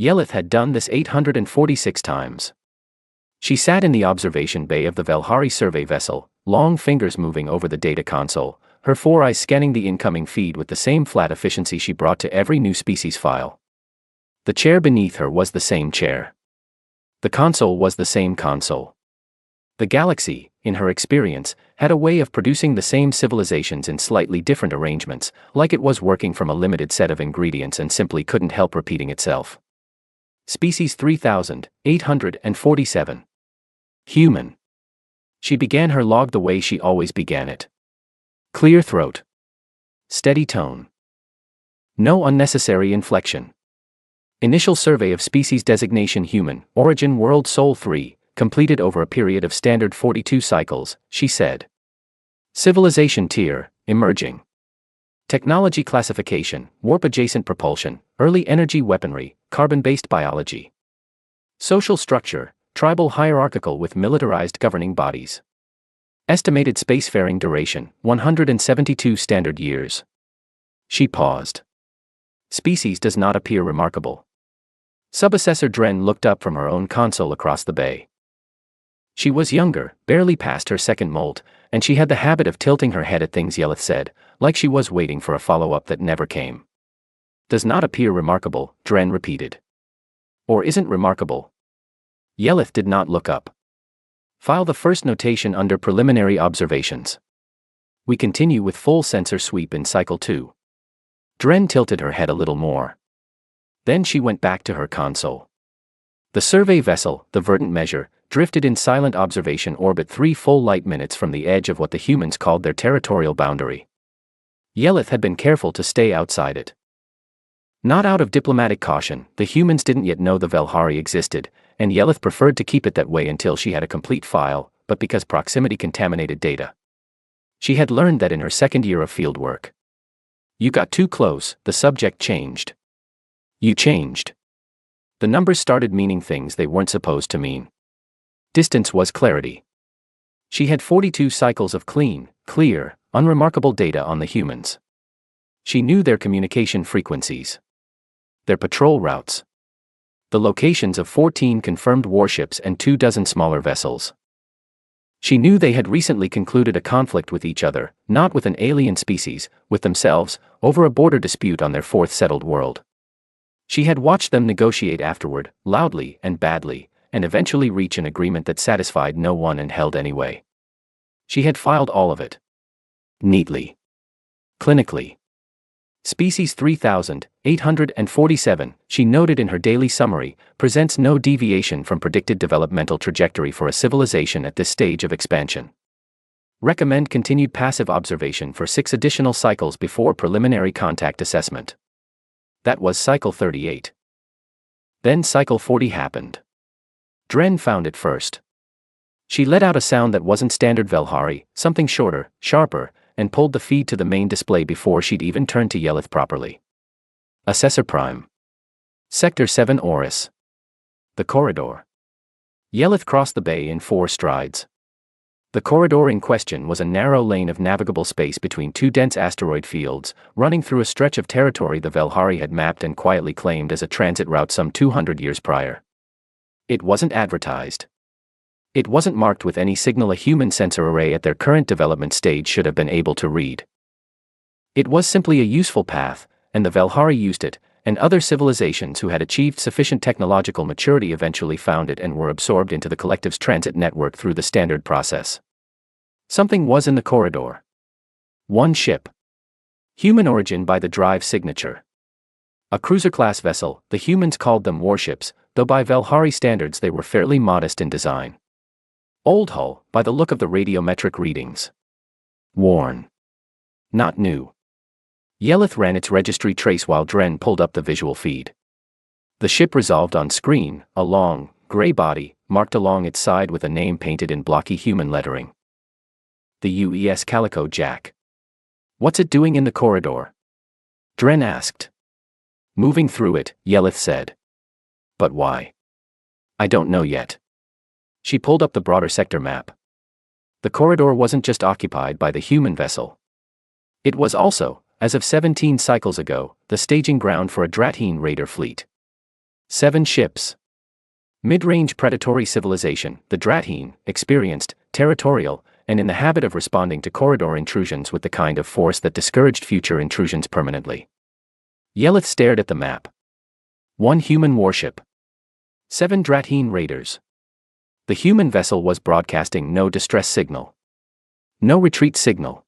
Yelith had done this 846 times. She sat in the observation bay of the Velhari survey vessel, long fingers moving over the data console, her 4 eyes scanning the incoming feed with the same flat efficiency she brought to every new species file. The chair beneath her was the same chair. The console was the same console. The galaxy, in her experience, had a way of producing the same civilizations in slightly different arrangements, like it was working from a limited set of ingredients and simply couldn't help repeating itself. Species 3847. Human. She began her log the way she always began it. Clear throat. Steady tone. No unnecessary inflection. Initial survey of species designation human, origin world Sol 3, completed over a period of standard 42 cycles, she said. Civilization tier, emerging. Technology classification, warp-adjacent propulsion, early energy weaponry, carbon-based biology. Social structure, tribal hierarchical with militarized governing bodies. Estimated spacefaring duration, 172 standard years. She paused. Species does not appear remarkable. Subassessor Dren looked up from her own console across the bay. She was younger, barely past her second molt, and she had the habit of tilting her head at things Yelith said, like she was waiting for a follow-up that never came. Does not appear remarkable, Dren repeated. Or isn't remarkable? Yelith did not look up. File the first notation under preliminary observations. We continue with full sensor sweep in cycle 2. Dren tilted her head a little more. Then she went back to her console. The survey vessel, the Verdant Measure, drifted in silent observation orbit 3 full light minutes from the edge of what the humans called their territorial boundary. Yelith had been careful to stay outside it. Not out of diplomatic caution, the humans didn't yet know the Velhari existed, and Yelith preferred to keep it that way until she had a complete file, but because proximity contaminated data. She had learned that in her second year of fieldwork. You got too close, the subject changed. You changed. The numbers started meaning things they weren't supposed to mean. Distance was clarity. She had 42 cycles of clean, clear, unremarkable data on the humans. She knew their communication frequencies. Their patrol routes. The locations of 14 confirmed warships and 24 smaller vessels. She knew they had recently concluded a conflict with each other, not with an alien species, with themselves, over a border dispute on their 4th settled world. She had watched them negotiate afterward, loudly and badly, and eventually reach an agreement that satisfied no one and held anyway. She had filed all of it. Neatly. Clinically. Species 3847, she noted in her daily summary, presents no deviation from predicted developmental trajectory for a civilization at this stage of expansion. Recommend continued passive observation for 6 additional cycles before preliminary contact assessment. That was cycle 38. Then cycle 40 happened. Dren found it first. She let out a sound that wasn't standard Velhari, something shorter, sharper, and pulled the feed to the main display before she'd even turned to Yelith properly. Assessor Prime. Sector 7 Oris. The corridor. Yelith crossed the bay in 4 strides. The corridor in question was a narrow lane of navigable space between 2 dense asteroid fields, running through a stretch of territory the Velhari had mapped and quietly claimed as a transit route some 200 years prior. It wasn't advertised. It wasn't marked with any signal a human sensor array at their current development stage should have been able to read. It was simply a useful path, and the Velhari used it, and other civilizations who had achieved sufficient technological maturity eventually found it and were absorbed into the collective's transit network through the standard process. Something was in the corridor. 1 ship. Human origin by the drive signature. A cruiser-class vessel, the humans called them warships, though by Velhari standards they were fairly modest in design. Old hull, by the look of the radiometric readings. Worn. Not new. Yelith ran its registry trace while Dren pulled up the visual feed. The ship resolved on screen, a long, gray body, marked along its side with a name painted in blocky human lettering. The UES Calico Jack. What's it doing in the corridor? Dren asked. Moving through it, Yelith said. But why? I don't know yet. She pulled up the broader sector map. The corridor wasn't just occupied by the human vessel. It was also, as of 17 cycles ago, the staging ground for a Dratheen raider fleet. 7 ships. Mid-range predatory civilization, the Dratheen, experienced, territorial, and in the habit of responding to corridor intrusions with the kind of force that discouraged future intrusions permanently. Yelith stared at the map. 1 human warship. 7 Dratheen raiders. The human vessel was broadcasting no distress signal. No retreat signal.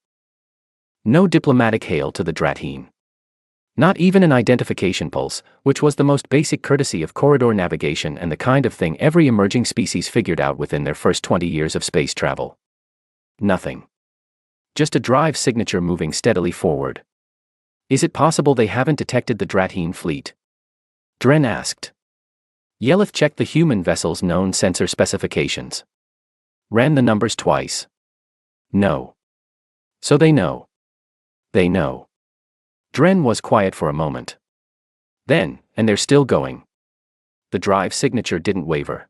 No diplomatic hail to the Dratheen. Not even an identification pulse, which was the most basic courtesy of corridor navigation and the kind of thing every emerging species figured out within their first 20 years of space travel. Nothing. Just a drive signature moving steadily forward. Is it possible they haven't detected the Dratheen fleet? Dren asked. Yelith checked the human vessel's known sensor specifications. Ran the numbers twice. No. So they know. They know. Dren was quiet for a moment. Then, and they're still going. The drive signature didn't waver.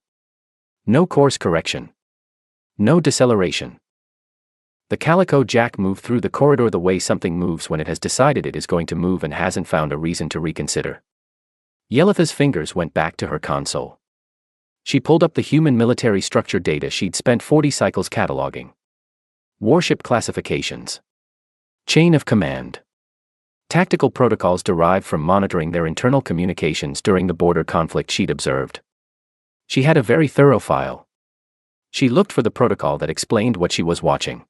No course correction. No deceleration. The Calico Jack moved through the corridor the way something moves when it has decided it is going to move and hasn't found a reason to reconsider. Yelith's fingers went back to her console. She pulled up the human military structure data she'd spent 40 cycles cataloging. Warship classifications. Chain of command. Tactical protocols derived from monitoring their internal communications during the border conflict she'd observed. She had a very thorough file. She looked for the protocol that explained what she was watching.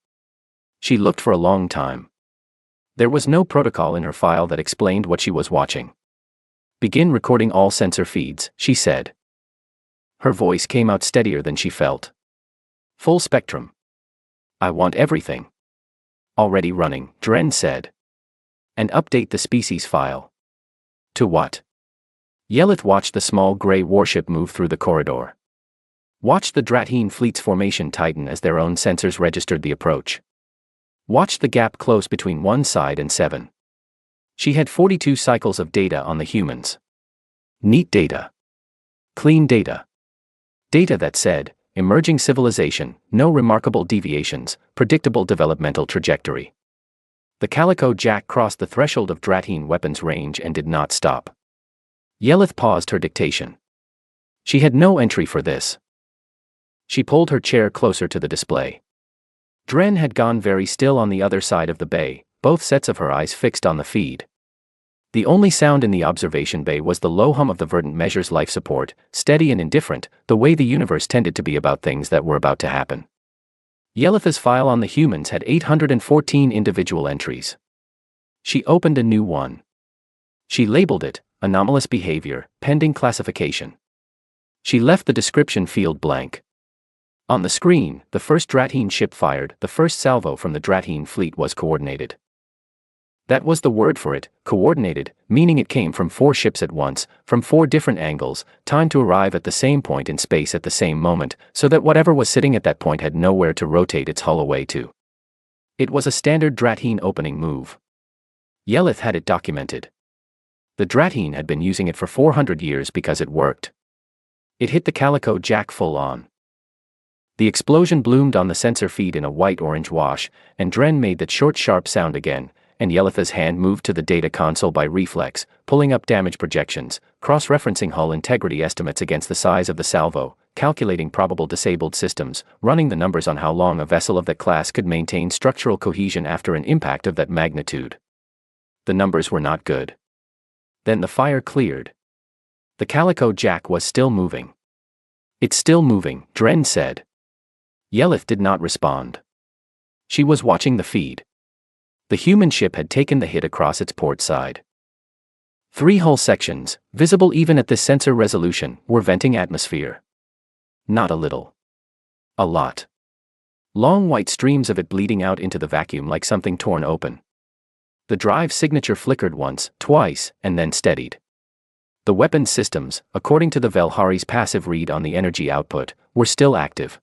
She looked for a long time. There was no protocol in her file that explained what she was watching. Begin recording all sensor feeds, she said. Her voice came out steadier than she felt. Full spectrum. I want everything. Already running, Dren said. And update the species file. To what? Yelith watched the small gray warship move through the corridor. Watched the Dratheen fleet's formation tighten as their own sensors registered the approach. Watched the gap close between 1 side and 7. She had 42 cycles of data on the humans. Neat data. Clean data. Data that said, emerging civilization, no remarkable deviations, predictable developmental trajectory. The Calico Jack crossed the threshold of Dratheen weapons range and did not stop. Yelith paused her dictation. She had no entry for this. She pulled her chair closer to the display. Dren had gone very still on the other side of the bay, both sets of her eyes fixed on the feed. The only sound in the observation bay was the low hum of the Verdant Measure's life support, steady and indifferent, the way the universe tended to be about things that were about to happen. Yelith's file on the humans had 814 individual entries. She opened a new one. She labeled it, Anomalous Behavior, Pending Classification. She left the description field blank. On the screen, the first Dratheen ship fired, the first salvo from the Dratheen fleet was coordinated. That was the word for it, coordinated, meaning it came from 4 ships at once, from 4 different angles, timed to arrive at the same point in space at the same moment, so that whatever was sitting at that point had nowhere to rotate its hull away to. It was a standard Dratheen opening move. Yelith had it documented. The Dratheen had been using it for 400 years because it worked. It hit the Calico Jack full on. The explosion bloomed on the sensor feed in a white-orange wash, and Dren made that short sharp sound again, and Yelith's hand moved to the data console by reflex, pulling up damage projections, cross-referencing hull integrity estimates against the size of the salvo, calculating probable disabled systems, running the numbers on how long a vessel of that class could maintain structural cohesion after an impact of that magnitude. The numbers were not good. Then the fire cleared. The Calico Jack was still moving. It's still moving, Dren said. Yelith did not respond. She was watching the feed. The human ship had taken the hit across its port side. 3 hull sections, visible even at this sensor resolution, were venting atmosphere. Not a little. A lot. Long white streams of it bleeding out into the vacuum like something torn open. The drive signature flickered once, twice, and then steadied. The weapons systems, according to the Velhari's passive read on the energy output, were still active.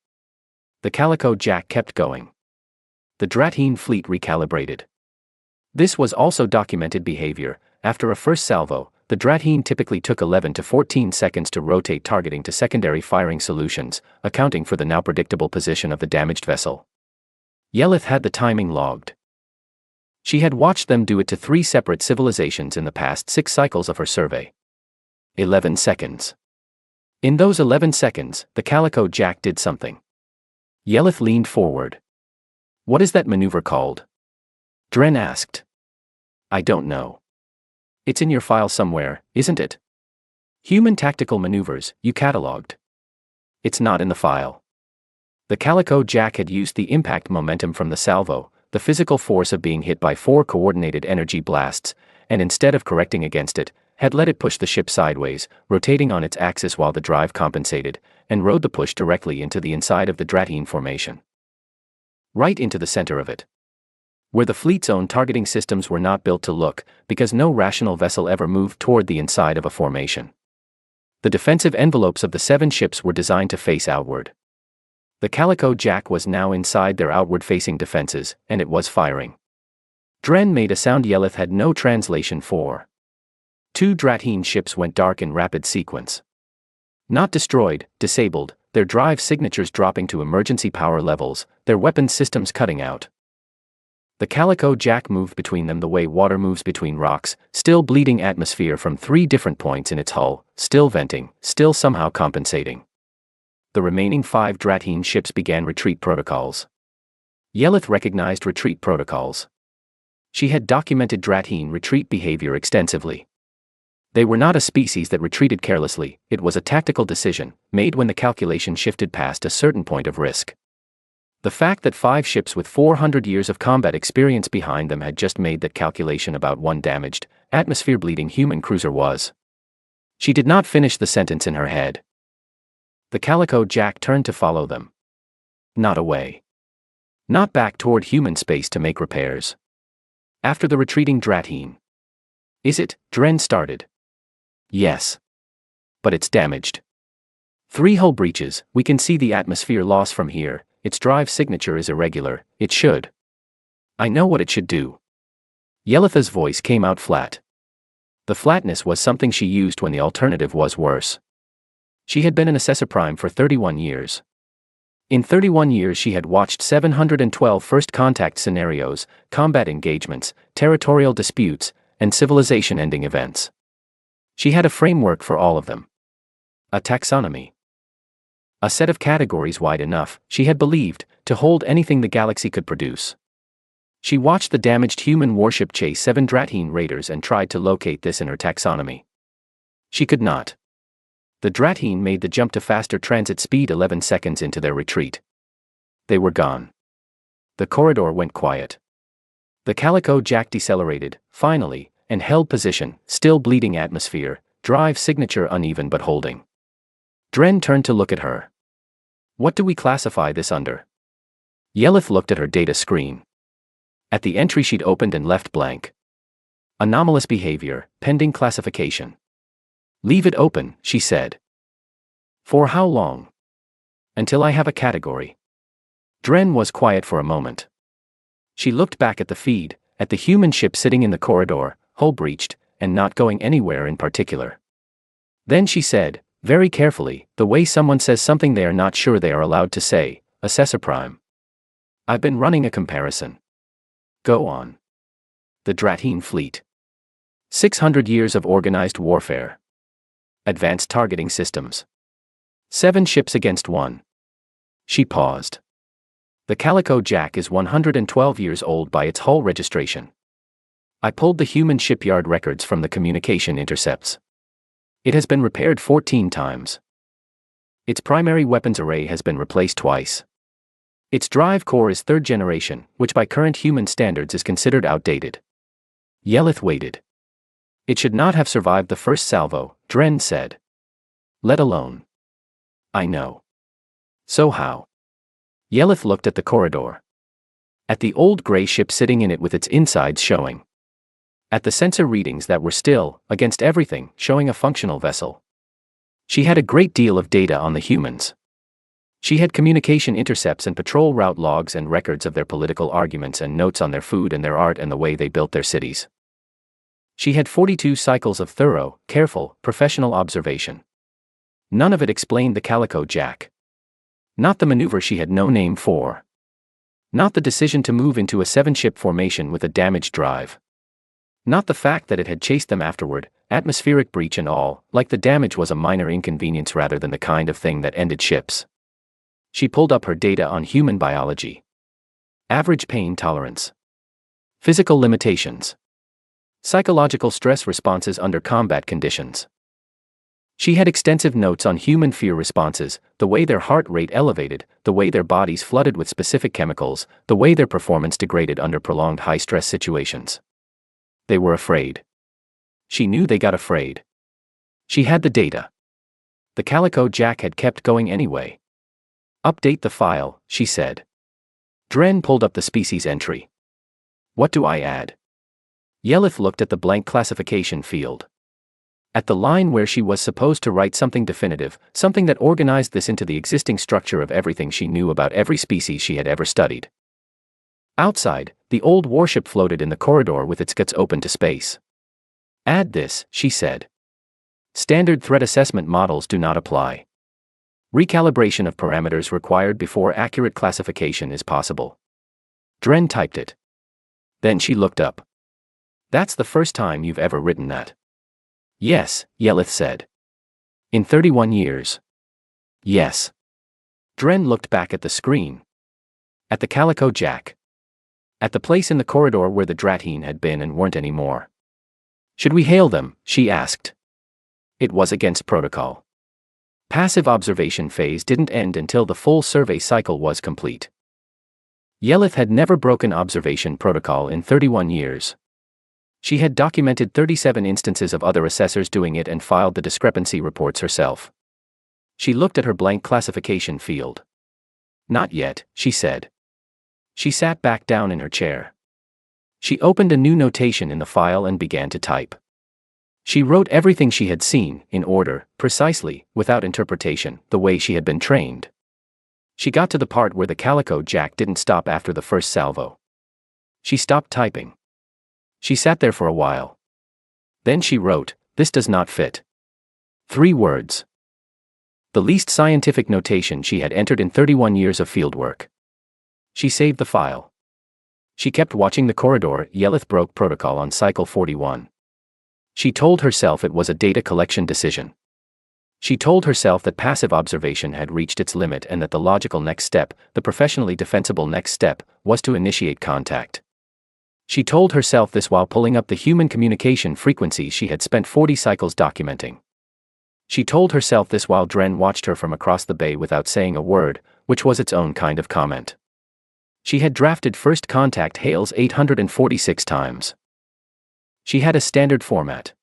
The Calico Jack kept going. The Dratheen fleet recalibrated. This was also documented behavior. After a first salvo, the Dratheen typically took 11 to 14 seconds to rotate targeting to secondary firing solutions, accounting for the now predictable position of the damaged vessel. Yelith had the timing logged. She had watched them do it to 3 separate civilizations in the past 6 cycles of her survey. 11 seconds. In those 11 seconds, the Calico Jack did something. Yelith leaned forward. What is that maneuver called? Dren asked. I don't know. It's in your file somewhere, isn't it? Human tactical maneuvers, you catalogued. It's not in the file. The Calico Jack had used the impact momentum from the salvo, the physical force of being hit by 4 coordinated energy blasts, and instead of correcting against it, had let it push the ship sideways, rotating on its axis while the drive compensated, and rode the push directly into the inside of the Dratine formation. Right into the center of it. Where the fleet's own targeting systems were not built to look, because no rational vessel ever moved toward the inside of a formation. The defensive envelopes of the 7 ships were designed to face outward. The Calico Jack was now inside their outward-facing defenses, and it was firing. Dren made a sound Yelith had no translation for. 2 Dratine ships went dark in rapid sequence. Not destroyed, disabled, their drive signatures dropping to emergency power levels, their weapons systems cutting out. The Calico Jack moved between them the way water moves between rocks, still bleeding atmosphere from 3 different points in its hull, still venting, still somehow compensating. The remaining 5 Dratine ships began retreat protocols. Yelith recognized retreat protocols. She had documented Dratine retreat behavior extensively. They were not a species that retreated carelessly, it was a tactical decision, made when the calculation shifted past a certain point of risk. The fact that 5 ships with 400 years of combat experience behind them had just made that calculation about 1 damaged, atmosphere-bleeding human cruiser was. She did not finish the sentence in her head. The Calico Jack turned to follow them. Not away. Not back toward human space to make repairs. After the retreating Dratine. Is it? Dren started. Yes. But it's damaged. 3 hull breaches, we can see the atmosphere loss from here, its drive signature is irregular, it should. I know what it should do. Yelitha's voice came out flat. The flatness was something she used when the alternative was worse. She had been an assessor prime for 31 years. In 31 years she had watched 712 first contact scenarios, combat engagements, territorial disputes, and civilization-ending events. She had a framework for all of them. A taxonomy. A set of categories wide enough, she had believed, to hold anything the galaxy could produce. She watched the damaged human warship chase 7 Dratine raiders and tried to locate this in her taxonomy. She could not. The Dratine made the jump to faster transit speed 11 seconds into their retreat. They were gone. The corridor went quiet. The Calico Jack decelerated, finally, and held position, still bleeding atmosphere, drive signature uneven but holding. Dren turned to look at her. What do we classify this under? Yelith looked at her data screen. At the entry she'd opened and left blank. Anomalous behavior, pending classification. Leave it open, she said. For how long? Until I have a category. Dren was quiet for a moment. She looked back at the feed, at the human ship sitting in the corridor, hull breached, and not going anywhere in particular. Then she said, very carefully, the way someone says something they are not sure they are allowed to say, Assessor Prime. I've been running a comparison. Go on. The Dratine fleet. 600 years of organized warfare. Advanced targeting systems. 7 ships against 1. She paused. The Calico Jack is 112 years old by its hull registration. I pulled the human shipyard records from the communication intercepts. It has been repaired 14 times. Its primary weapons array has been replaced twice. Its drive core is 3rd generation, which by current human standards is considered outdated. Yelith waited. It should not have survived the first salvo, Dren said. Let alone. I know. So how? Yelith looked at the corridor. At the old gray ship sitting in it with its insides showing. At the sensor readings that were still, against everything, showing a functional vessel. She had a great deal of data on the humans. She had communication intercepts and patrol route logs and records of their political arguments and notes on their food and their art and the way they built their cities. She had 42 cycles of thorough, careful, professional observation. None of it explained the Calico Jack. Not the maneuver she had no name for. Not the decision to move into a 7-ship formation with a damaged drive. Not the fact that it had chased them afterward, Atmospheric breach and all, like the damage was a minor inconvenience rather than the kind of thing that ended ships. She pulled up her data on human biology. Average pain tolerance. Physical limitations. Psychological stress responses under combat conditions. She had extensive notes on human fear responses, the way their heart rate elevated, the way their bodies flooded with specific chemicals, the way their performance degraded under prolonged high-stress situations. They were afraid. She knew they got afraid. She had the data. The Calico Jack had kept going anyway. Update the file, she said. Dren pulled up the species entry. What do I add? Yelith looked at the blank classification field. At the line where she was supposed to write something definitive, something that organized this into the existing structure of everything she knew about every species she had ever studied. Outside, the old warship floated in the corridor with its guts open to space. Add this, she said. Standard threat assessment models do not apply. Recalibration of parameters required before accurate classification is possible. Dren typed it. Then she looked up. That's the first time you've ever written that. Yes, Yelith said. In 31 years. Yes. Dren looked back at the screen. At the Calico Jack. At the place in the corridor where the Dratine had been and weren't anymore. Should we hail them? She asked. It was against protocol. Passive observation phase didn't end until the full survey cycle was complete. Yelith had never broken observation protocol in 31 years. She had documented 37 instances of other assessors doing it and filed the discrepancy reports herself. She looked at her blank classification field. Not yet, she said. She sat back down in her chair. She opened a new notation in the file and began to type. She wrote everything she had seen, in order, precisely, without interpretation, the way she had been trained. She got to the part where the Calico Jack didn't stop after the first salvo. She stopped typing. She sat there for a while. Then she wrote, "This does not fit." 3 words. The least scientific notation she had entered in 31 years of fieldwork. She saved the file. She kept watching the corridor. Yelith broke protocol on cycle 41. She told herself it was a data collection decision. She told herself that passive observation had reached its limit and that the logical next step, the professionally defensible next step, was to initiate contact. She told herself this while pulling up the human communication frequencies she had spent 40 cycles documenting. She told herself this while Dren watched her from across the bay without saying a word, which was its own kind of comment. She had drafted first contact hails 846 times. She had a standard format.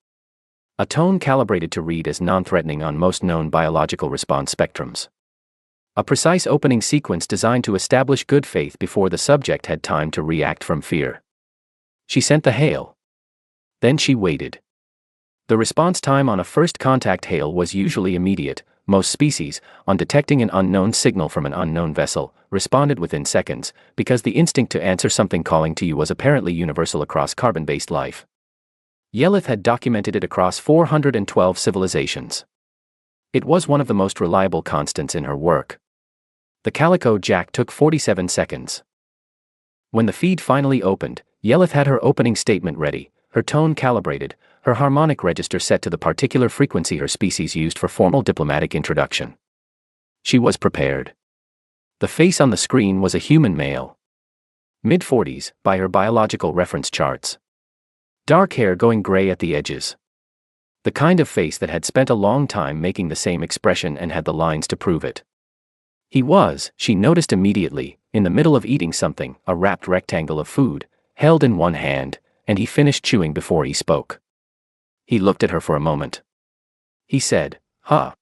A tone calibrated to read as non-threatening on most known biological response spectrums. A precise opening sequence designed to establish good faith before the subject had time to react from fear. She sent the hail. Then she waited. The response time on a first contact hail was usually immediate. Most species, on detecting an unknown signal from an unknown vessel, responded within seconds, because the instinct to answer something calling to you was apparently universal across carbon-based life. Yelith had documented it across 412 civilizations. It was one of the most reliable constants in her work. The Calico Jack took 47 seconds. When the feed finally opened, Yelith had her opening statement ready, her tone calibrated, her harmonic register set to the particular frequency her species used for formal diplomatic introduction. She was prepared. The face on the screen was a human male. Mid-40s, by her biological reference charts. Dark hair going gray at the edges. The kind of face that had spent a long time making the same expression and had the lines to prove it. He was, she noticed immediately, in the middle of eating something, a wrapped rectangle of food, held in one hand, and he finished chewing before he spoke. He looked at her for a moment. He said, "Huh.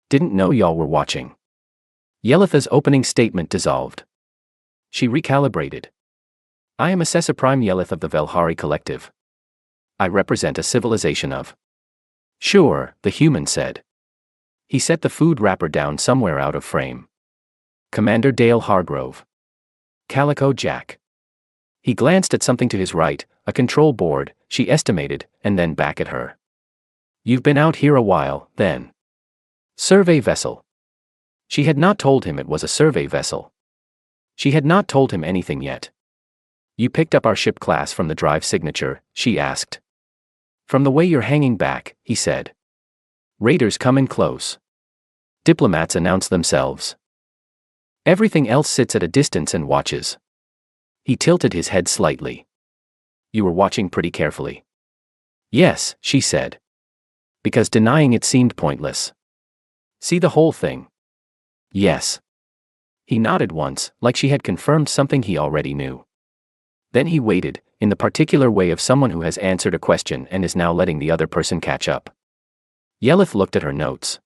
Didn't know y'all were watching." Yelitha's opening statement dissolved. She recalibrated. "I am Assessor Prime Yelith of the Velhari Collective. I represent a civilization of..." "Sure," the human said. He set the food wrapper down somewhere out of frame. "Commander Dale Hargrove. Calico Jack." He glanced at something to his right, a control board, she estimated, and then back at her. "You've been out here a while, then." "Survey vessel." She had not told him it was a survey vessel. She had not told him anything yet. "You picked up our ship class from the drive signature?" she asked. From the way you're hanging back, he said. Raiders come in close. Diplomats announce themselves. Everything else sits at a distance and watches. He tilted his head slightly. You were watching pretty carefully. Yes, she said. Because denying it seemed pointless. See the whole thing? Yes. He nodded once, like she had confirmed something he already knew. Then he waited, in the particular way of someone who has answered a question and is now letting the other person catch up. Yelith looked at her notes.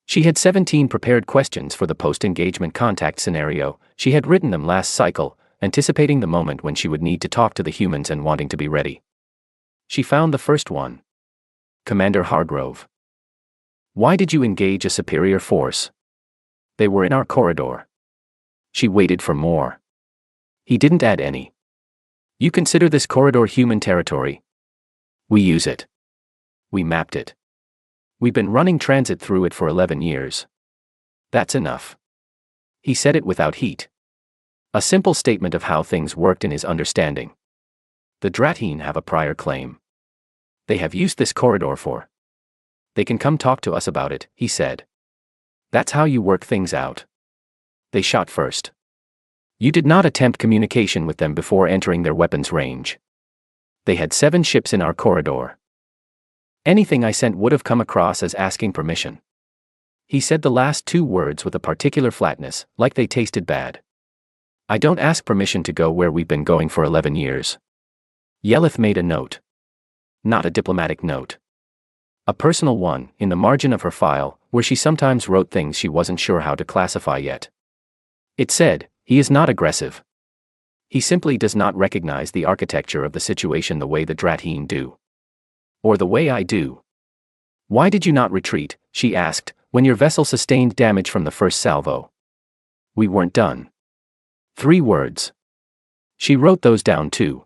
She had 17 prepared questions for the post-engagement contact scenario. She had written them last cycle, anticipating the moment when she would need to talk to the humans and wanting to be ready. She found the first one. Commander Hargrove. Why did you engage a superior force? They were in our corridor. She waited for more. He didn't add any. You consider this corridor human territory? We use it. We mapped it. We've been running transit through it for 11 years. That's enough. He said it without heat. A simple statement of how things worked in his understanding. The Dratine have a prior claim. They have used this corridor for. They can come talk to us about it, he said. That's how you work things out. They shot first. You did not attempt communication with them before entering their weapons range. They had 7 ships in our corridor. Anything I sent would have come across as asking permission. He said the last 2 words with a particular flatness, like they tasted bad. I don't ask permission to go where we've been going for 11 years. Yelith made a note. Not a diplomatic note. A personal one, in the margin of her file, where she sometimes wrote things she wasn't sure how to classify yet. It said, he is not aggressive. He simply does not recognize the architecture of the situation the way the Dratine do. Or the way I do. Why did you not retreat, she asked, when your vessel sustained damage from the first salvo? We weren't done. 3 words. She wrote those down too.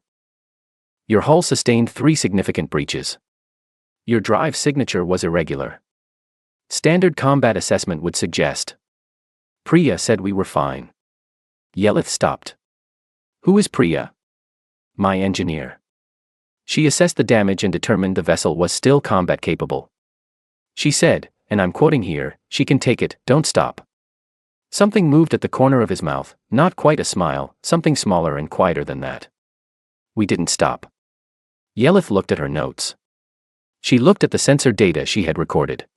Your hull sustained 3 significant breaches. Your drive signature was irregular. Standard combat assessment would suggest. Priya said we were fine. Yelith stopped. Who is Priya? My engineer. She assessed the damage and determined the vessel was still combat capable. She said, and I'm quoting here, she can take it, don't stop. Something moved at the corner of his mouth, not quite a smile, something smaller and quieter than that. We didn't stop. Yelith looked at her notes. She looked at the sensor data she had recorded.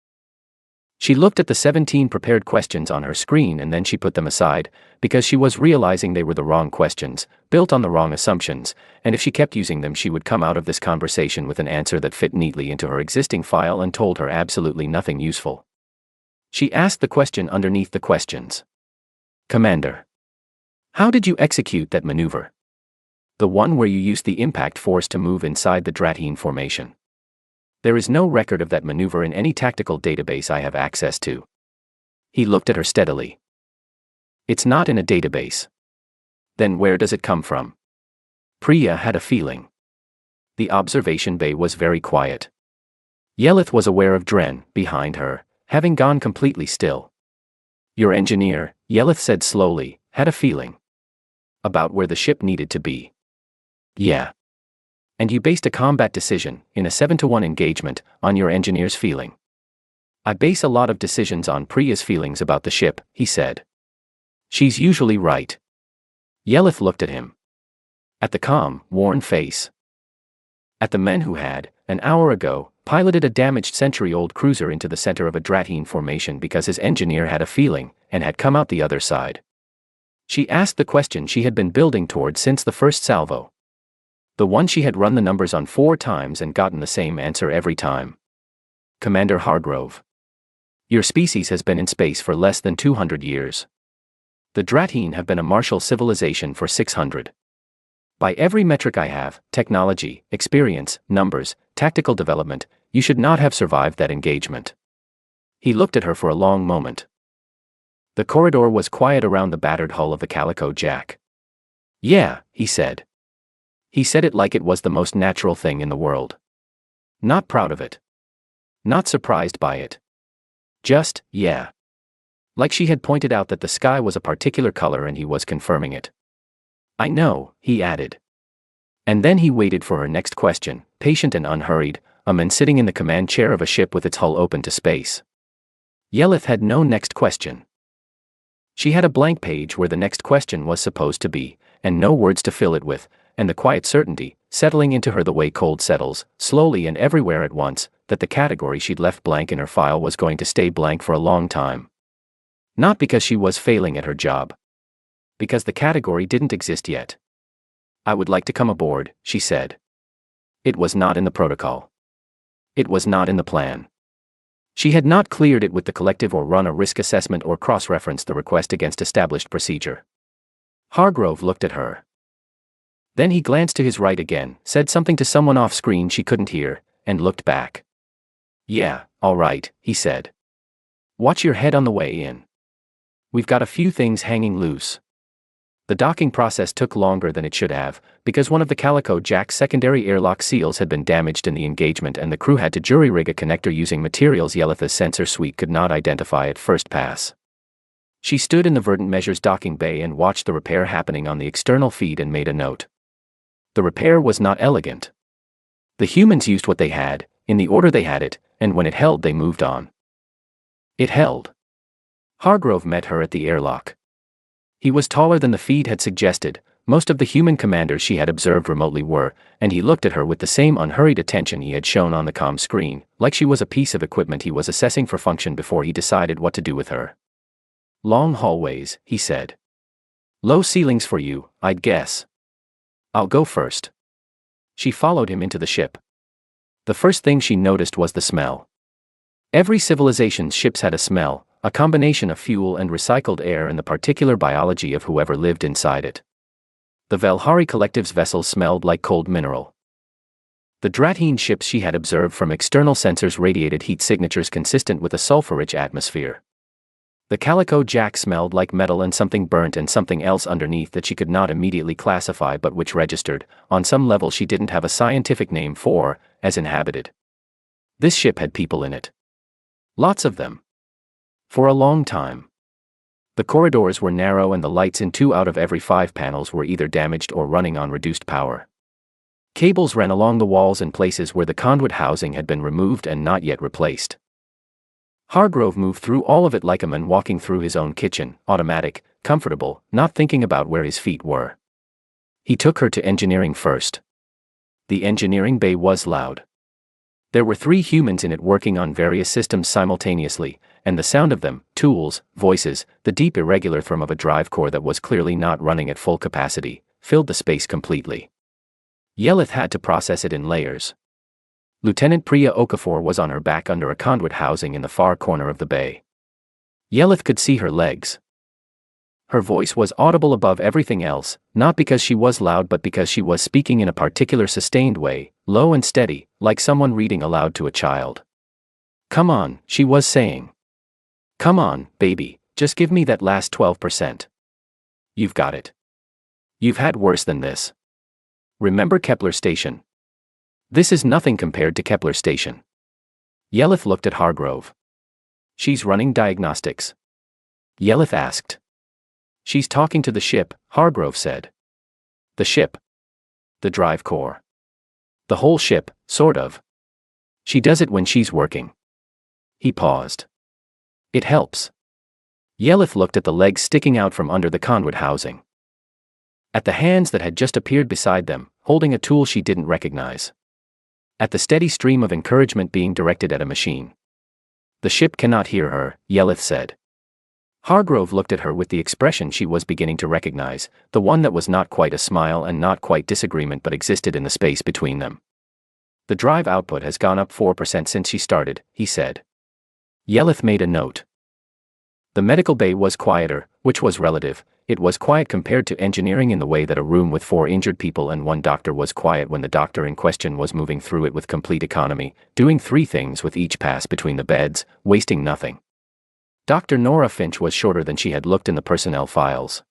She looked at the 17 prepared questions on her screen and then she put them aside, because she was realizing they were the wrong questions, built on the wrong assumptions, and if she kept using them she would come out of this conversation with an answer that fit neatly into her existing file and told her absolutely nothing useful. She asked the question underneath the questions. Commander. How did you execute that maneuver? The one where you used the impact force to move inside the Dratine formation. There is no record of that maneuver in any tactical database I have access to. He looked at her steadily. It's not in a database. Then where does it come from? Priya had a feeling. The observation bay was very quiet. Yelith was aware of Dren, behind her, having gone completely still. Your engineer, Yelith said slowly, had a feeling. About where the ship needed to be. Yeah. And you based a combat decision, in a 7-to-1 engagement, on your engineer's feeling. I base a lot of decisions on Priya's feelings about the ship, he said. She's usually right. Yelith looked at him. At the calm, worn face. At the men who had, an hour ago, piloted a damaged century-old cruiser into the center of a Dratine formation because his engineer had a feeling, and had come out the other side. She asked the question she had been building toward since the first salvo. The one she had run the numbers on 4 times and gotten the same answer every time. Commander Hargrove. Your species has been in space for less than 200 years. The Dratine have been a martial civilization for 600. By every metric I have, technology, experience, numbers, tactical development, you should not have survived that engagement. He looked at her for a long moment. The corridor was quiet around the battered hull of the Calico Jack. Yeah, he said. He said it like it was the most natural thing in the world. Not proud of it. Not surprised by it. Just, yeah. Like she had pointed out that the sky was a particular color and he was confirming it. I know, he added. And then he waited for her next question, patient and unhurried, a man sitting in the command chair of a ship with its hull open to space. Yelith had no next question. She had a blank page where the next question was supposed to be, and no words to fill it with, and the quiet certainty, settling into her the way cold settles, slowly and everywhere at once, that the category she'd left blank in her file was going to stay blank for a long time. Not because she was failing at her job. Because the category didn't exist yet. "I would like to come aboard," she said. It was not in the protocol. It was not in the plan. She had not cleared it with the collective or run a risk assessment or cross-referenced the request against established procedure. Hargrove looked at her. Then he glanced to his right again, said something to someone off screen she couldn't hear, and looked back. "Yeah, all right," he said. "Watch your head on the way in. We've got a few things hanging loose." The docking process took longer than it should have, because one of the Calico Jack's secondary airlock seals had been damaged in the engagement and the crew had to jury-rig a connector using materials Yelith's sensor suite could not identify at first pass. She stood in the Verdant Measures docking bay and watched the repair happening on the external feed and made a note. The repair was not elegant. The humans used what they had, in the order they had it, and when it held they moved on. It held. Hargrove met her at the airlock. He was taller than the feed had suggested, most of the human commanders she had observed remotely were, and he looked at her with the same unhurried attention he had shown on the comm screen, like she was a piece of equipment he was assessing for function before he decided what to do with her. "Long hallways," he said. "Low ceilings for you, I'd guess. I'll go first." She followed him into the ship. The first thing she noticed was the smell. Every civilization's ships had a smell, a combination of fuel and recycled air and the particular biology of whoever lived inside it. The Velhari Collective's vessels smelled like cold mineral. The Dratine ships she had observed from external sensors radiated heat signatures consistent with a sulfur-rich atmosphere. The Calico Jack smelled like metal and something burnt and something else underneath that she could not immediately classify but which registered, on some level she didn't have a scientific name for, as inhabited. This ship had people in it. Lots of them. For a long time. The corridors were narrow and the lights in 2 out of every 5 panels were either damaged or running on reduced power. Cables ran along the walls in places where the conduit housing had been removed and not yet replaced. Hargrove moved through all of it like a man walking through his own kitchen, automatic, comfortable, not thinking about where his feet were. He took her to engineering first. The engineering bay was loud. There were 3 humans in it working on various systems simultaneously, and the sound of them, tools, voices, the deep irregular thrum of a drive core that was clearly not running at full capacity, filled the space completely. Yelith had to process it in layers. Lieutenant Priya Okafor was on her back under a conduit housing in the far corner of the bay. Yelith could see her legs. Her voice was audible above everything else, not because she was loud but because she was speaking in a particular sustained way, low and steady, like someone reading aloud to a child. "Come on," she was saying. "Come on, baby, just give me that last 12%. You've got it. You've had worse than this. Remember Kepler Station? This is nothing compared to Kepler Station." Yelith looked at Hargrove. "She's running diagnostics?" Yelith asked. "She's talking to the ship," Hargrove said. "The ship? The drive core? The whole ship, sort of. She does it when she's working." He paused. "It helps." Yelith looked at the legs sticking out from under the conduit housing. At the hands that had just appeared beside them, holding a tool she didn't recognize. At the steady stream of encouragement being directed at a machine. "The ship cannot hear her," Yelith said. Hargrove looked at her with the expression she was beginning to recognize, the one that was not quite a smile and not quite disagreement but existed in the space between them. "The drive output has gone up 4% since she started," he said. Yelith made a note. The medical bay was quieter, which was relative. It was quiet compared to engineering in the way that a room with 4 injured people and 1 doctor was quiet when the doctor in question was moving through it with complete economy, doing 3 things with each pass between the beds, wasting nothing. Dr. Nora Finch was shorter than she had looked in the personnel files.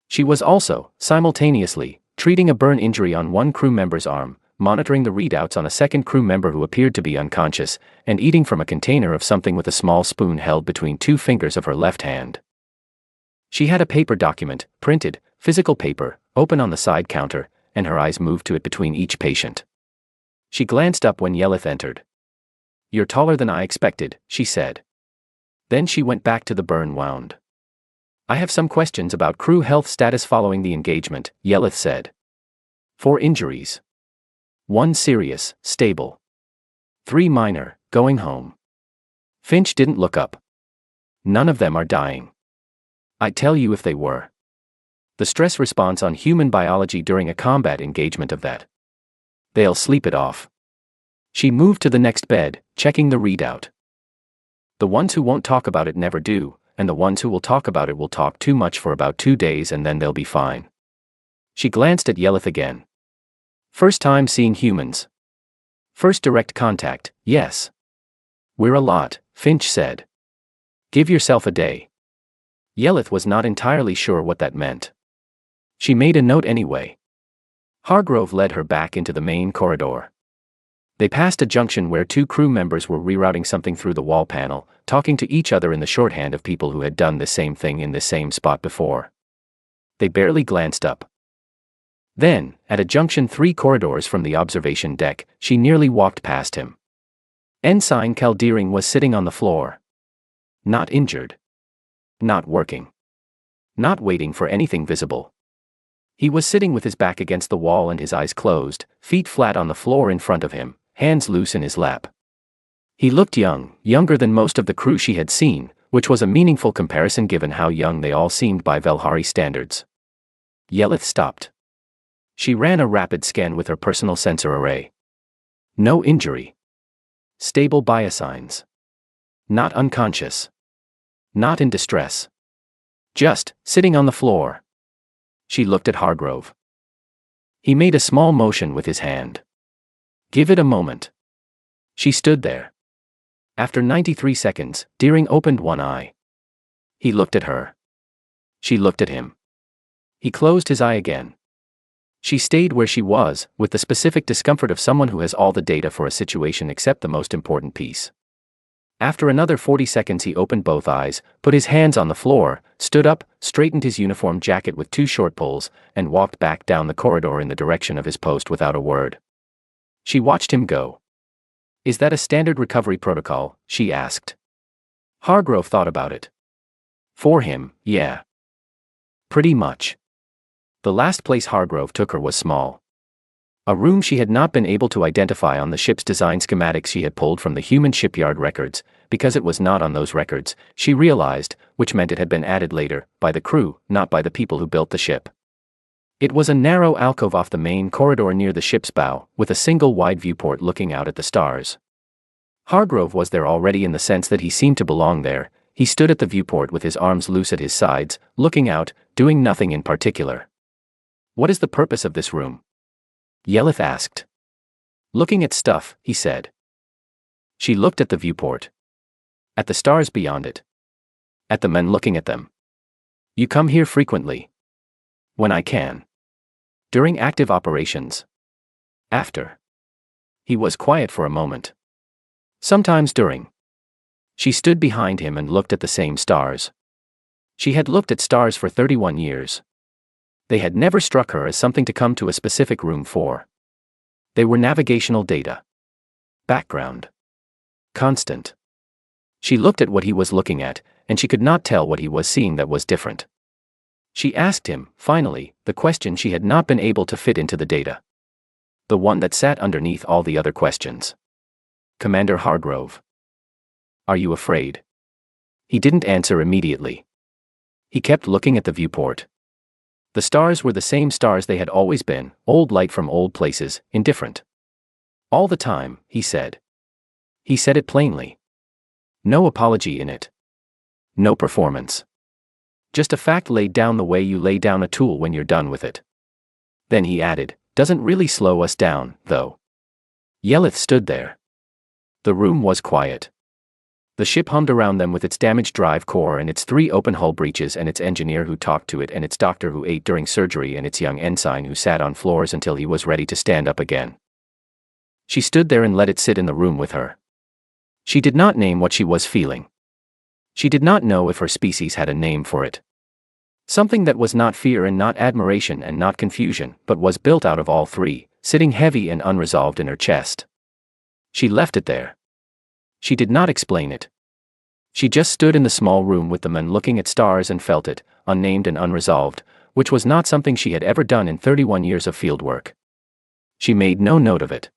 She was also, simultaneously, treating a burn injury on 1 crew member's arm, monitoring the readouts on a 2nd crew member who appeared to be unconscious, and eating from a container of something with a small spoon held between 2 fingers of her left hand. She had a paper document, printed, physical paper, open on the side counter, and her eyes moved to it between each patient. She glanced up when Yelith entered. "You're taller than I expected," she said. Then she went back to the burn wound. "I have some questions about crew health status following the engagement," Yelith said. 4 injuries. 1 serious, stable. 3 minor, going home. Finch didn't look up. "None of them are dying. I'd tell you if they were. The stress response on human biology during a combat engagement of that. They'll sleep it off." She moved to the next bed, checking the readout. "The ones who won't talk about it never do, and the ones who will talk about it will talk too much for about 2 days and then they'll be fine." She glanced at Yelith again. "First time seeing humans?" "First direct contact, yes." "We're a lot," Finch said. "Give yourself a day." Yelith was not entirely sure what that meant. She made a note anyway. Hargrove led her back into the main corridor. They passed a junction where 2 crew members were rerouting something through the wall panel, talking to each other in the shorthand of people who had done the same thing in the same spot before. They barely glanced up. Then, at a junction 3 corridors from the observation deck, she nearly walked past him. Ensign Caldeering was sitting on the floor. Not injured. Not working. Not waiting for anything visible. He was sitting with his back against the wall and his eyes closed, feet flat on the floor in front of him, hands loose in his lap. He looked young, younger than most of the crew she had seen, which was a meaningful comparison given how young they all seemed by Velhari standards. Yelith stopped. She ran a rapid scan with her personal sensor array. No injury. Stable biosigns. Not unconscious. Not in distress. Just sitting on the floor. She looked at Hargrove. He made a small motion with his hand. "Give it a moment." She stood there. After 93 seconds, Deering opened one eye. He looked at her. She looked at him. He closed his eye again. She stayed where she was, with the specific discomfort of someone who has all the data for a situation except the most important piece. After another 40 seconds he opened both eyes, put his hands on the floor, stood up, straightened his uniform jacket with 2 short pulls, and walked back down the corridor in the direction of his post without a word. She watched him go. "Is that a standard recovery protocol?" she asked. Hargrove thought about it. For him, yeah. Pretty much. The last place Hargrove took her was small. A room she had not been able to identify on the ship's design schematics she had pulled from the human shipyard records, because it was not on those records, she realized, which meant it had been added later, by the crew, not by the people who built the ship. It was a narrow alcove off the main corridor near the ship's bow, with a single wide viewport looking out at the stars. Hargrove was there already in the sense that he seemed to belong there. He stood at the viewport with his arms loose at his sides, looking out, doing nothing in particular. "What is the purpose of this room?" Yelith asked. "Looking at stuff," he said. She looked at the viewport. At the stars beyond it. At the men looking at them. "You come here frequently?" "When I can." "During active operations?" "After." He was quiet for a moment. "Sometimes during." She stood behind him and looked at the same stars. She had looked at stars for 31 years. They had never struck her as something to come to a specific room for. They were navigational data. Background. Constant. She looked at what he was looking at, and she could not tell what he was seeing that was different. She asked him, finally, the question she had not been able to fit into the data. The one that sat underneath all the other questions. "Commander Hargrove. Are you afraid?" He didn't answer immediately. He kept looking at the viewport. The stars were the same stars they had always been, old light from old places, indifferent. "All the time," he said. He said it plainly. No apology in it. No performance. Just a fact laid down the way you lay down a tool when you're done with it. Then he added, "Doesn't really slow us down, though." Yelith stood there. The room was quiet. The ship hummed around them with its damaged drive core and its 3 open hull breaches and its engineer who talked to it and its doctor who ate during surgery and its young ensign who sat on floors until he was ready to stand up again. She stood there and let it sit in the room with her. She did not name what she was feeling. She did not know if her species had a name for it. Something that was not fear and not admiration and not confusion, but was built out of all 3, sitting heavy and unresolved in her chest. She left it there. She did not explain it. She just stood in the small room with the men looking at stars and felt it, unnamed and unresolved, which was not something she had ever done in 31 years of fieldwork. She made no note of it.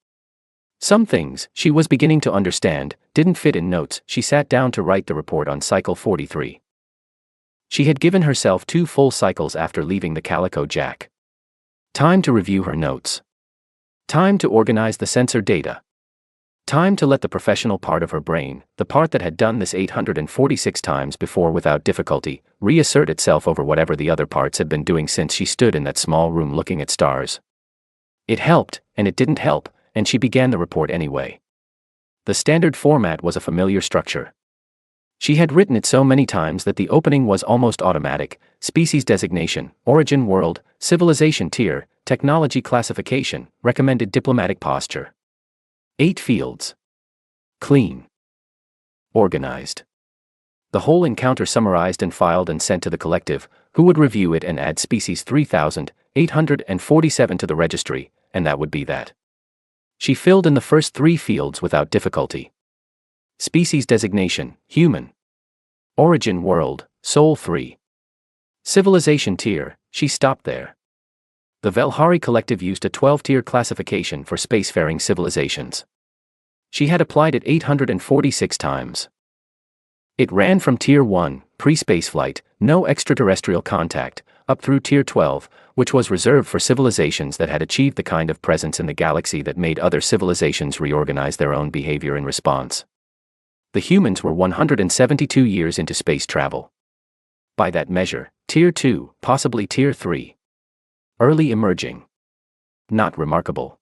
Some things, she was beginning to understand, didn't fit in notes. She sat down to write the report on cycle 43. She had given herself 2 full cycles after leaving the Calico Jack. Time to review her notes. Time to organize the sensor data. Time to let the professional part of her brain, the part that had done this 846 times before without difficulty, reassert itself over whatever the other parts had been doing since she stood in that small room looking at stars. It helped, and it didn't help, and she began the report anyway. The standard format was a familiar structure. She had written it so many times that the opening was almost automatic: species designation, origin world, civilization tier, technology classification, recommended diplomatic posture. 8 fields. Clean. Organized. The whole encounter summarized and filed and sent to the collective, who would review it and add species 3,847 to the registry, and that would be that. She filled in the first 3 fields without difficulty. Species designation, human. Origin world, Sol 3. Civilization tier, she stopped there. The Velhari Collective used a 12-tier classification for spacefaring civilizations. She had applied it 846 times. It ran from Tier 1, pre-spaceflight, no extraterrestrial contact, up through Tier 12, which was reserved for civilizations that had achieved the kind of presence in the galaxy that made other civilizations reorganize their own behavior in response. The humans were 172 years into space travel. By that measure, Tier 2, possibly Tier 3. Early emerging. Not remarkable.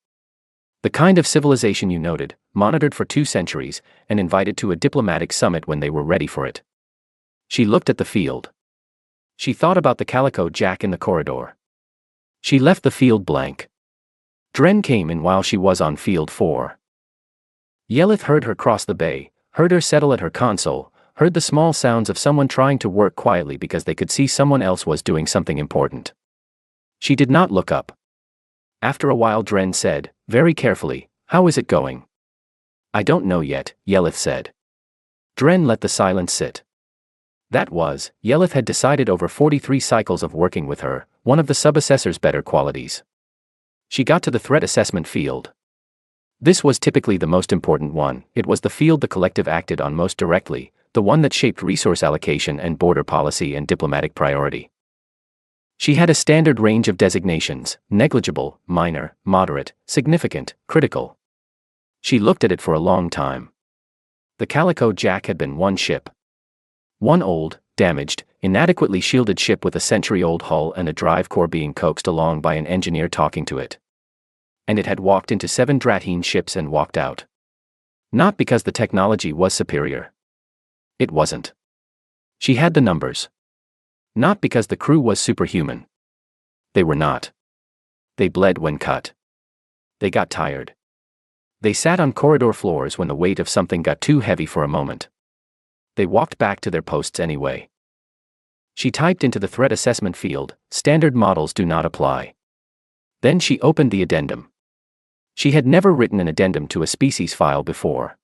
The kind of civilization you noted, monitored for 2 centuries, and invited to a diplomatic summit when they were ready for it. She looked at the field. She thought about the Calico Jack in the corridor. She left the field blank. Dren came in while she was on field 4. Yelith heard her cross the bay, heard her settle at her console, heard the small sounds of someone trying to work quietly because they could see someone else was doing something important. She did not look up. After a while Dren said, very carefully, "How is it going?" "I don't know yet," Yelith said. Dren let the silence sit. That was, Yelith had decided over 43 cycles of working with her, one of the sub-assessor's better qualities. She got to the threat assessment field. This was typically the most important one. It was the field the collective acted on most directly, the one that shaped resource allocation and border policy and diplomatic priority. She had a standard range of designations: negligible, minor, moderate, significant, critical. She looked at it for a long time. The Calico Jack had been one ship. One old, damaged, inadequately shielded ship with a century-old hull and a drive core being coaxed along by an engineer talking to it. And it had walked into 7 Dratine ships and walked out. Not because the technology was superior. It wasn't. She had the numbers. Not because the crew was superhuman. They were not. They bled when cut. They got tired. They sat on corridor floors when the weight of something got too heavy for a moment. They walked back to their posts anyway. She typed into the threat assessment field, "Standard models do not apply." Then she opened the addendum. She had never written an addendum to a species file before.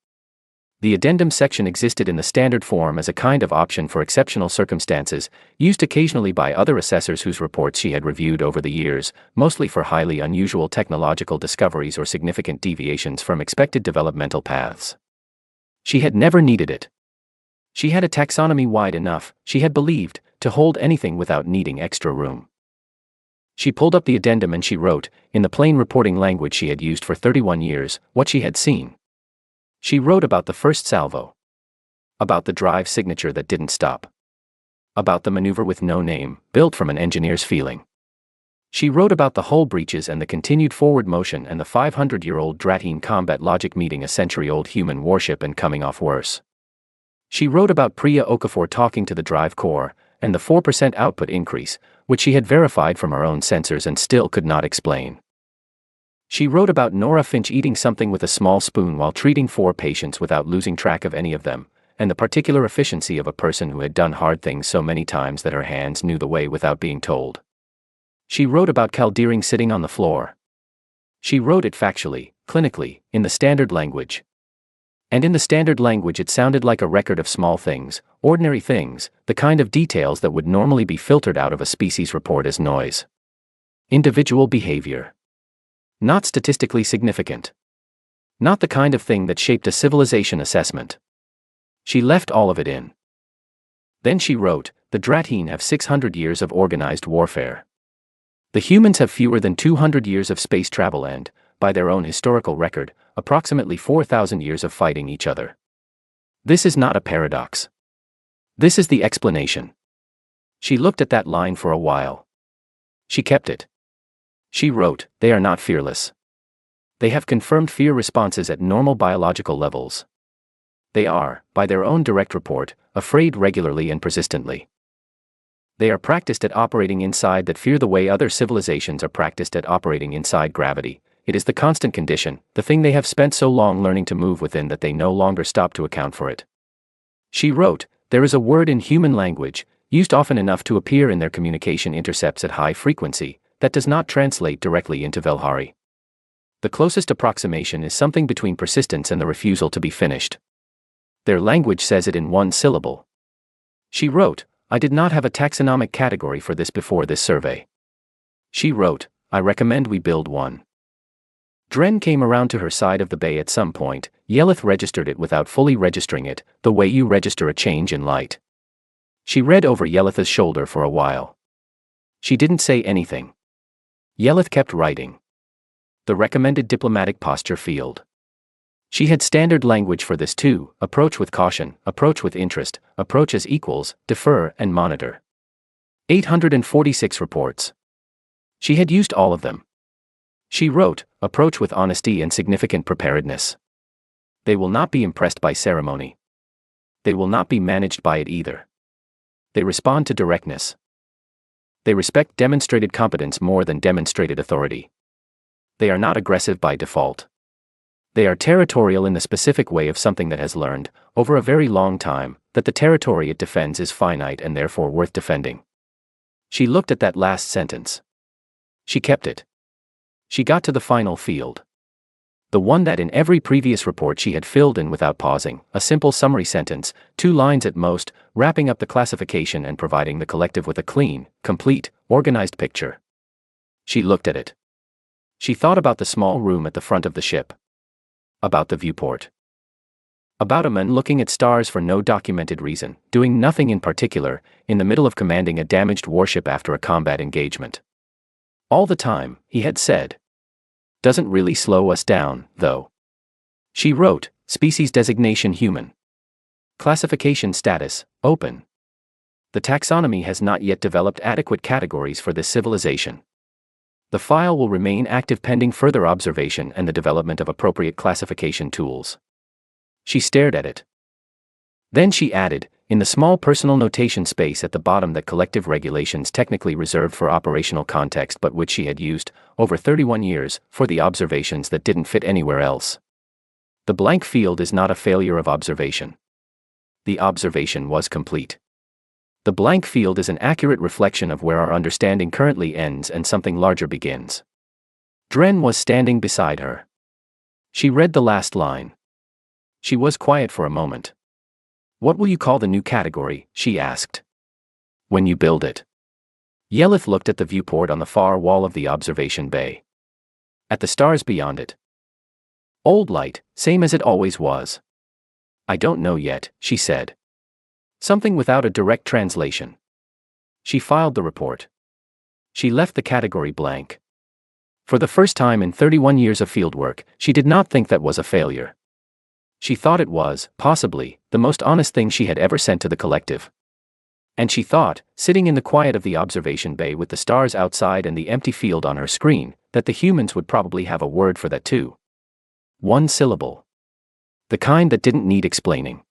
The addendum section existed in the standard form as a kind of option for exceptional circumstances, used occasionally by other assessors whose reports she had reviewed over the years, mostly for highly unusual technological discoveries or significant deviations from expected developmental paths. She had never needed it. She had a taxonomy wide enough, she had believed, to hold anything without needing extra room. She pulled up the addendum and she wrote, in the plain reporting language she had used for 31 years, what she had seen. She wrote about the first salvo. About the drive signature that didn't stop. About the maneuver with no name, built from an engineer's feeling. She wrote about the hull breaches and the continued forward motion and the 500-year-old Dratine combat logic meeting a century-old human warship and coming off worse. She wrote about Priya Okafor talking to the drive core, and the 4% output increase, which she had verified from her own sensors and still could not explain. She wrote about Nora Finch eating something with a small spoon while treating 4 patients without losing track of any of them, and the particular efficiency of a person who had done hard things so many times that her hands knew the way without being told. She wrote about Caldeering sitting on the floor. She wrote it factually, clinically, in the standard language. And in the standard language it sounded like a record of small things, ordinary things, the kind of details that would normally be filtered out of a species report as noise. Individual behavior. Not statistically significant. Not the kind of thing that shaped a civilization assessment. She left all of it in. Then she wrote, the Dratine have 600 years of organized warfare. The humans have fewer than 200 years of space travel and, by their own historical record, approximately 4,000 years of fighting each other. This is not a paradox. This is the explanation. She looked at that line for a while. She kept it. She wrote, they are not fearless. They have confirmed fear responses at normal biological levels. They are, by their own direct report, afraid regularly and persistently. They are practiced at operating inside that fear the way other civilizations are practiced at operating inside gravity. It is the constant condition, the thing they have spent so long learning to move within that they no longer stop to account for it. She wrote, there is a word in human language, used often enough to appear in their communication intercepts at high frequency, that does not translate directly into Velhari. The closest approximation is something between persistence and the refusal to be finished. Their language says it in one syllable. She wrote, I did not have a taxonomic category for this before this survey. She wrote, I recommend we build one. Dren came around to her side of the bay at some point. Yelith registered it without fully registering it, the way you register a change in light. She read over Yelith's shoulder for a while. She didn't say anything. Yelith kept writing. The recommended diplomatic posture field. She had standard language for this too: approach with caution, approach with interest, approach as equals, defer and monitor. 846 reports. She had used all of them. She wrote, approach with honesty and significant preparedness. They will not be impressed by ceremony. They will not be managed by it either. They respond to directness. They respect demonstrated competence more than demonstrated authority. They are not aggressive by default. They are territorial in the specific way of something that has learned, over a very long time, that the territory it defends is finite and therefore worth defending. She looked at that last sentence. She kept it. She got to the final field. The one that in every previous report she had filled in without pausing, a simple summary sentence, 2 lines at most, wrapping up the classification and providing the collective with a clean, complete, organized picture. She looked at it. She thought about the small room at the front of the ship. About the viewport. About a man looking at stars for no documented reason, doing nothing in particular, in the middle of commanding a damaged warship after a combat engagement. All the time, he had said. Doesn't really slow us down, though. She wrote, species designation human. Classification status, open. The taxonomy has not yet developed adequate categories for this civilization. The file will remain active pending further observation and the development of appropriate classification tools. She stared at it. Then she added, in the small personal notation space at the bottom that collective regulations technically reserved for operational context but which she had used, over 31 years, for the observations that didn't fit anywhere else. The blank field is not a failure of observation. The observation was complete. The blank field is an accurate reflection of where our understanding currently ends and something larger begins. Dren was standing beside her. She read the last line. She was quiet for a moment. What will you call the new category? She asked. When you build it. Yelith looked at the viewport on the far wall of the observation bay. At the stars beyond it. Old light, same as it always was. I don't know yet, she said. Something without a direct translation. She filed the report. She left the category blank. For the first time in 31 years of fieldwork, she did not think that was a failure. She thought it was, possibly, the most honest thing she had ever sent to the collective. And she thought, sitting in the quiet of the observation bay with the stars outside and the empty field on her screen, that the humans would probably have a word for that too. One syllable. The kind that didn't need explaining.